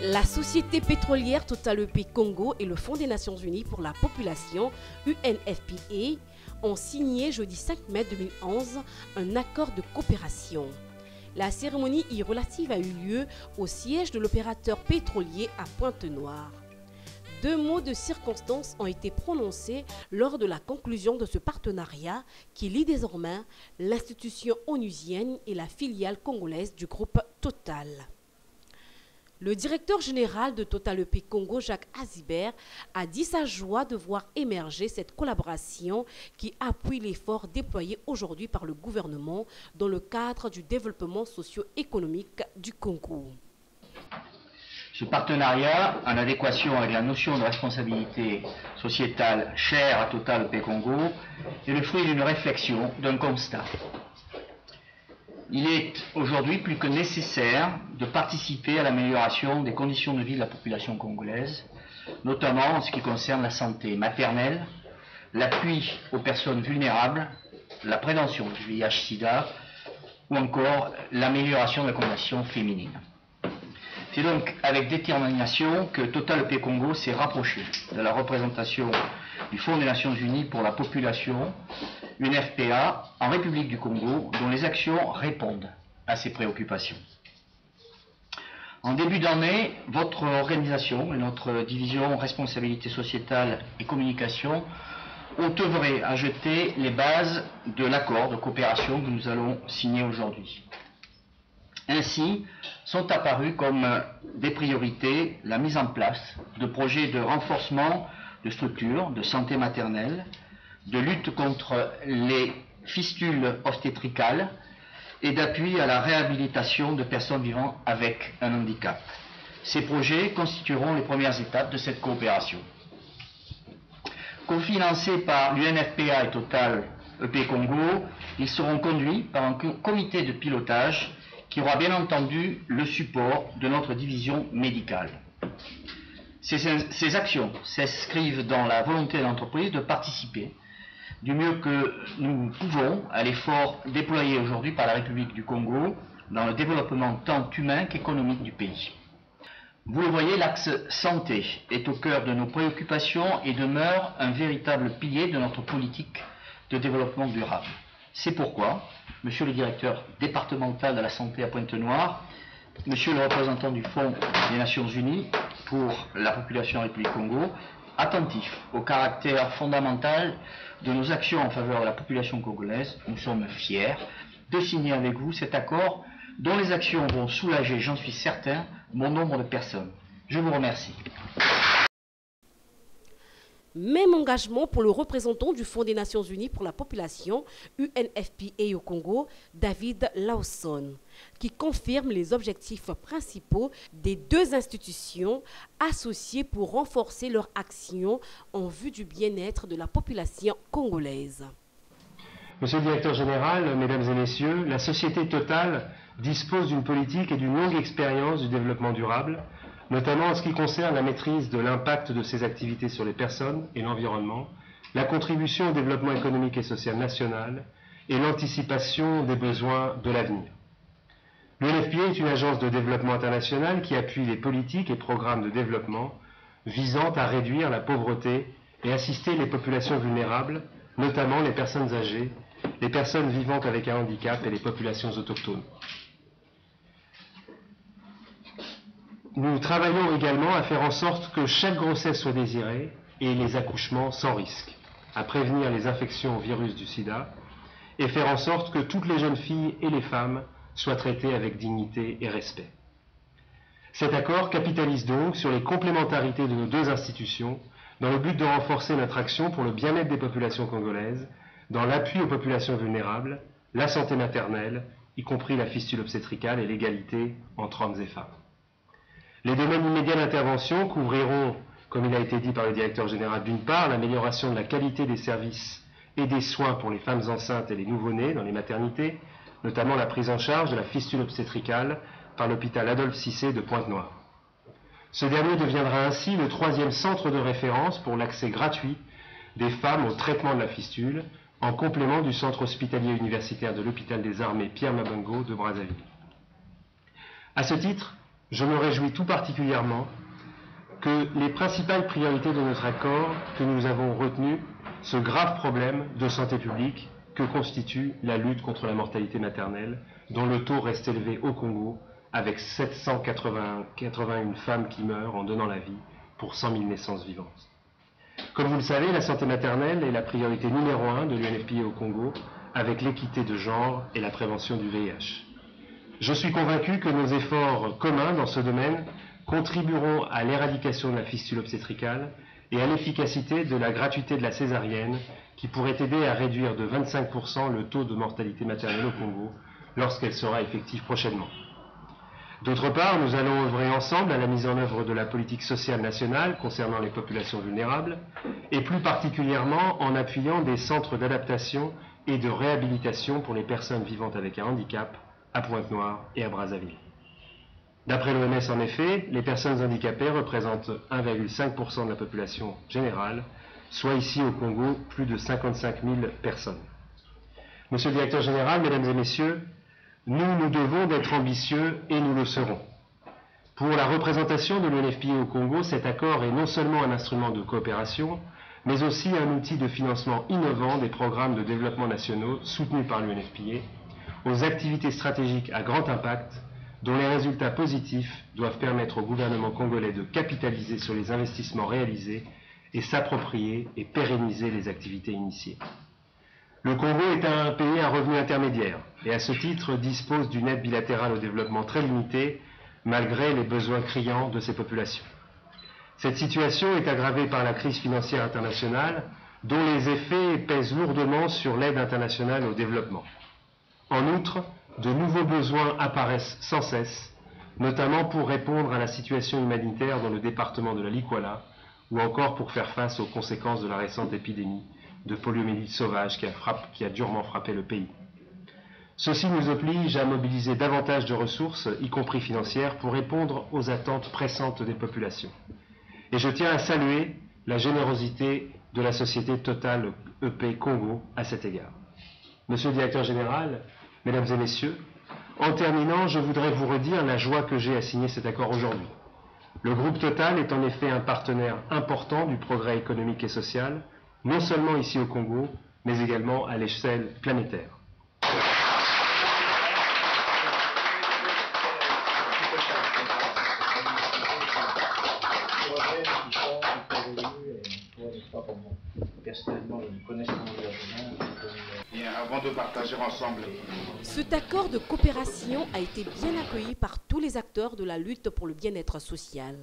La société pétrolière Total EP Congo et le Fonds des Nations Unies pour la population, UNFPA, ont signé jeudi 5 mai 2011 un accord de coopération. La cérémonie relative a eu lieu au siège de l'opérateur pétrolier à Pointe-Noire. 2 mots de circonstance ont été prononcés lors de la conclusion de ce partenariat qui lie désormais l'institution onusienne et la filiale congolaise du groupe Total. Le directeur général de Total EP Congo, Jacques Azibert, a dit sa joie de voir émerger cette collaboration qui appuie l'effort déployé aujourd'hui par le gouvernement dans le cadre du développement socio-économique du Congo. Ce partenariat, en adéquation avec la notion de responsabilité sociétale chère à Total EP Congo, est le fruit d'une réflexion, d'un constat. Il est aujourd'hui plus que nécessaire de participer à l'amélioration des conditions de vie de la population congolaise, notamment en ce qui concerne la santé maternelle, l'appui aux personnes vulnérables, la prévention du VIH-Sida ou encore l'amélioration de la condition féminine. C'est donc avec détermination que Total EP Congo s'est rapproché de la représentation du Fonds des Nations Unies pour la population, UNFPA, en République du Congo, dont les actions répondent à ces préoccupations. En début d'année, votre organisation et notre division responsabilité sociétale et communication ont œuvré à jeter les bases de l'accord de coopération que nous allons signer aujourd'hui. Ainsi, sont apparues comme des priorités la mise en place de projets de renforcement de structures de santé maternelle, de lutte contre les fistules obstétricales et d'appui à la réhabilitation de personnes vivant avec un handicap. Ces projets constitueront les premières étapes de cette coopération. Cofinancés par l'UNFPA et Total EP Congo, ils seront conduits par un comité de pilotage qui aura bien entendu le support de notre division médicale. Ces actions s'inscrivent dans la volonté de l'entreprise de participer du mieux que nous pouvons à l'effort déployé aujourd'hui par la République du Congo dans le développement tant humain qu'économique du pays. Vous le voyez, l'axe santé est au cœur de nos préoccupations et demeure un véritable pilier de notre politique de développement durable. C'est pourquoi, monsieur le directeur départemental de la santé à Pointe-Noire, monsieur le représentant du Fonds des Nations Unies pour la population en République Congo, attentifs au caractère fondamental de nos actions en faveur de la population congolaise, nous sommes fiers de signer avec vous cet accord dont les actions vont soulager, j'en suis certain, bon nombre de personnes. Je vous remercie. Même engagement pour le représentant du Fonds des Nations Unies pour la population, UNFPA au Congo, David Lawson, qui confirme les objectifs principaux des 2 institutions associées pour renforcer leur action en vue du bien-être de la population congolaise. Monsieur le directeur général, mesdames et messieurs, la société Total dispose d'une politique et d'une longue expérience du développement durable, notamment en ce qui concerne la maîtrise de l'impact de ses activités sur les personnes et l'environnement, la contribution au développement économique et social national et l'anticipation des besoins de l'avenir. L'UNFPA est une agence de développement international qui appuie les politiques et programmes de développement visant à réduire la pauvreté et assister les populations vulnérables, notamment les personnes âgées, les personnes vivant avec un handicap et les populations autochtones. Nous travaillons également à faire en sorte que chaque grossesse soit désirée et les accouchements sans risque, à prévenir les infections au virus du sida et faire en sorte que toutes les jeunes filles et les femmes soient traitées avec dignité et respect. Cet accord capitalise donc sur les complémentarités de nos 2 institutions dans le but de renforcer notre action pour le bien-être des populations congolaises, dans l'appui aux populations vulnérables, la santé maternelle, y compris la fistule obstétricale et l'égalité entre hommes et femmes. Les domaines immédiats d'intervention couvriront, comme il a été dit par le directeur général, d'une part l'amélioration de la qualité des services et des soins pour les femmes enceintes et les nouveau-nés dans les maternités, notamment la prise en charge de la fistule obstétricale par l'hôpital Adolphe Cissé de Pointe-Noire. Ce dernier deviendra ainsi le 3e centre de référence pour l'accès gratuit des femmes au traitement de la fistule, en complément du centre hospitalier universitaire de l'hôpital des armées Pierre Mabongo de Brazzaville. À ce titre, je me réjouis tout particulièrement que les principales priorités de notre accord que nous avons retenu ce grave problème de santé publique que constitue la lutte contre la mortalité maternelle, dont le taux reste élevé au Congo, avec 781 femmes qui meurent en donnant la vie pour 100 000 naissances vivantes. Comme vous le savez, la santé maternelle est la priorité numéro 1 de l'UNFPA au Congo, avec l'équité de genre et la prévention du VIH. Je suis convaincu que nos efforts communs dans ce domaine contribueront à l'éradication de la fistule obstétricale et à l'efficacité de la gratuité de la césarienne qui pourrait aider à réduire de 25% le taux de mortalité maternelle au Congo lorsqu'elle sera effective prochainement. D'autre part, nous allons œuvrer ensemble à la mise en œuvre de la politique sociale nationale concernant les populations vulnérables et plus particulièrement en appuyant des centres d'adaptation et de réhabilitation pour les personnes vivant avec un handicap à Pointe-Noire et à Brazzaville. D'après l'OMS, en effet, les personnes handicapées représentent 1,5% de la population générale, soit ici au Congo plus de 55 000 personnes. Monsieur le directeur général, mesdames et messieurs, nous devons d'être ambitieux et nous le serons. Pour la représentation de l'UNFPA au Congo, cet accord est non seulement un instrument de coopération, mais aussi un outil de financement innovant des programmes de développement nationaux soutenus par l'UNFPA, aux activités stratégiques à grand impact, dont les résultats positifs doivent permettre au gouvernement congolais de capitaliser sur les investissements réalisés et s'approprier et pérenniser les activités initiées. Le Congo est un pays à revenu intermédiaire et à ce titre dispose d'une aide bilatérale au développement très limitée malgré les besoins criants de ses populations. Cette situation est aggravée par la crise financière internationale dont les effets pèsent lourdement sur l'aide internationale au développement. En outre, de nouveaux besoins apparaissent sans cesse, notamment pour répondre à la situation humanitaire dans le département de la Likwala ou encore pour faire face aux conséquences de la récente épidémie de poliomyélite sauvage qui a durement frappé le pays. Ceci nous oblige à mobiliser davantage de ressources, y compris financières, pour répondre aux attentes pressantes des populations. Et je tiens à saluer la générosité de la société Total EP Congo à cet égard. Monsieur le directeur général, mesdames et messieurs, en terminant, je voudrais vous redire la joie que j'ai à signer cet accord aujourd'hui. Le groupe Total est en effet un partenaire important du progrès économique et social, non seulement ici au Congo, mais également à l'échelle planétaire. Personnellement, nous connaissons bien avant de partager ensemble. Cet accord de coopération a été bien accueilli par tous les acteurs de la lutte pour le bien-être social,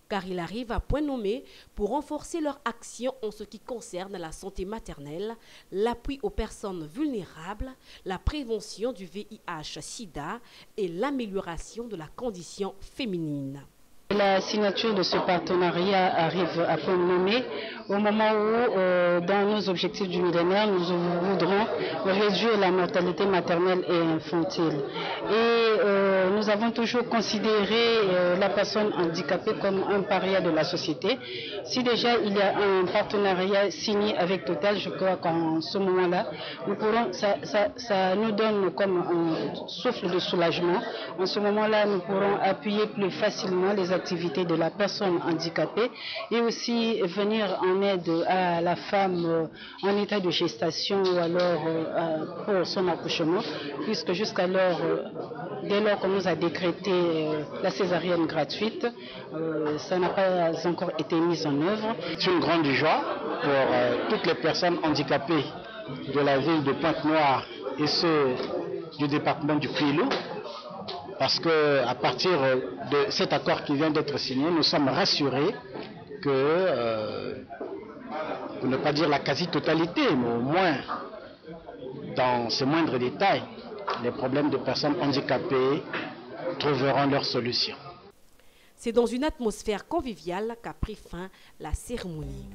car il arrive à point nommé pour renforcer leur action en ce qui concerne la santé maternelle, l'appui aux personnes vulnérables, la prévention du VIH-Sida et l'amélioration de la condition féminine. La signature de ce partenariat arrive à point nommé au moment où, dans nos objectifs du millénaire, nous voudrons réduire la mortalité maternelle et infantile. Et nous avons toujours considéré la personne handicapée comme un paria de la société. Si déjà il y a un partenariat signé avec Total, je crois qu'en ce moment-là, nous pourrons, ça nous donne comme un souffle de soulagement. En ce moment-là, nous pourrons appuyer plus facilement les activités de la personne handicapée et aussi venir en aide à la femme en état de gestation ou alors pour son accouchement, puisque jusqu'alors, dès lors qu'on nous a décrété la césarienne gratuite, ça n'a pas encore été mis en œuvre. C'est une grande joie pour toutes les personnes handicapées de la ville de Pointe-Noire et ceux du département du Kwilu, parce qu'à partir de cet accord qui vient d'être signé, nous sommes rassurés que, pour ne pas dire la quasi-totalité, mais au moins dans ses moindres détails, les problèmes de personnes handicapées trouveront leur solution. C'est dans une atmosphère conviviale qu'a pris fin la cérémonie.